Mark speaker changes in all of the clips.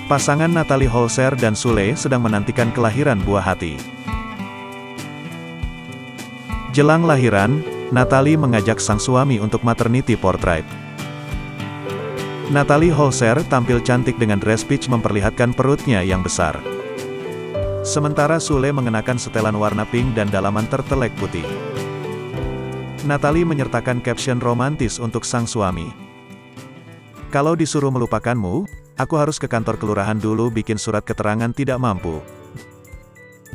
Speaker 1: Pasangan Natalie Holzer dan Sule sedang menantikan kelahiran buah hati. Jelang lahiran, Natalie mengajak sang suami untuk maternity portrait. Natalie Holzer tampil cantik dengan dress peach memperlihatkan perutnya yang besar. Sementara Sule mengenakan setelan warna pink dan dalaman tertelek putih. Natalie menyertakan caption romantis untuk sang suami. "Kalau disuruh melupakanmu, aku harus ke kantor kelurahan dulu bikin surat keterangan tidak mampu.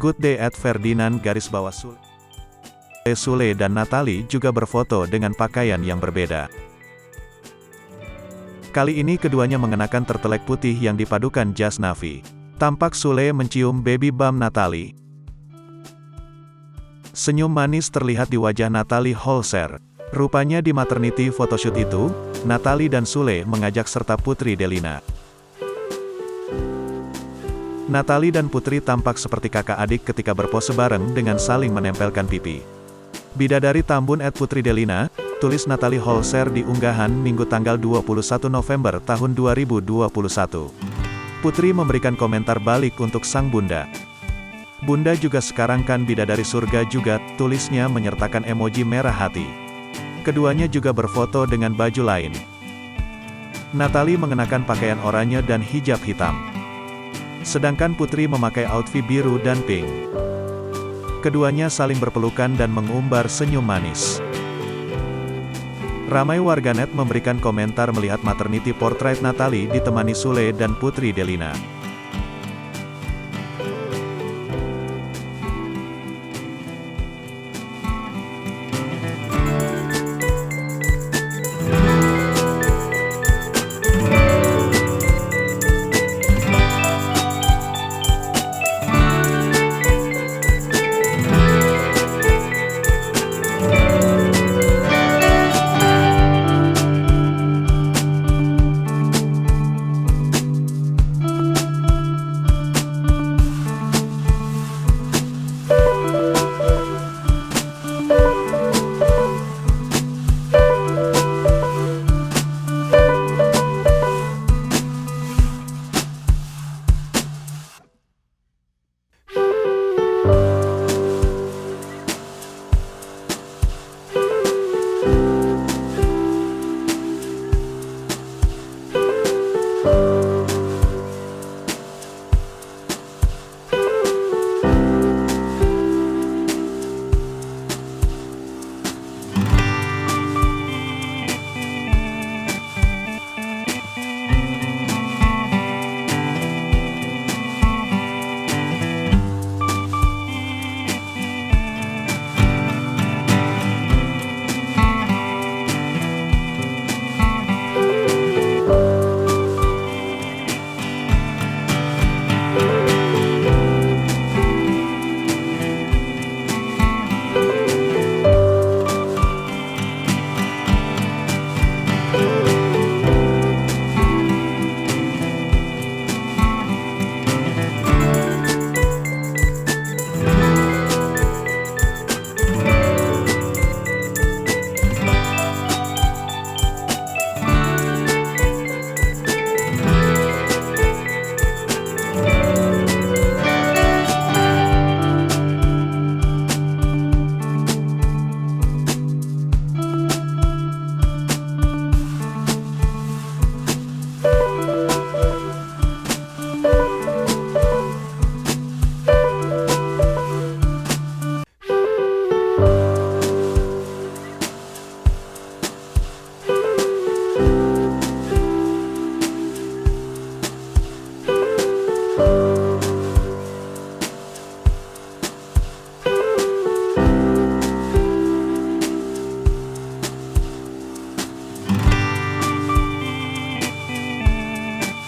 Speaker 1: Good day at Ferdinand _Sule." Sule dan Natalie juga berfoto dengan pakaian yang berbeda. Kali ini keduanya mengenakan tertelek putih yang dipadukan jas navy. Tampak Sule mencium baby bump Natalie. Senyum manis terlihat di wajah Natalie Holzer. Rupanya di maternity photoshoot itu, Natalie dan Sule mengajak serta Putri Delina. Natalie dan Putri tampak seperti kakak adik ketika berpose bareng dengan saling menempelkan pipi. "Bidadari Tambun @Putri Delina," tulis Natalie Holzer di unggahan Minggu tanggal 21 November tahun 2021. Putri memberikan komentar balik untuk sang bunda. "Bunda juga sekarang kan bidadari surga juga," tulisnya menyertakan emoji merah hati. Keduanya juga berfoto dengan baju lain. Natalie mengenakan pakaian oranye dan hijab hitam. Sedangkan Putri memakai outfit biru dan pink. Keduanya saling berpelukan dan mengumbar senyum manis. Ramai warganet memberikan komentar melihat maternity portrait Natalie ditemani Sule dan Putri Delina.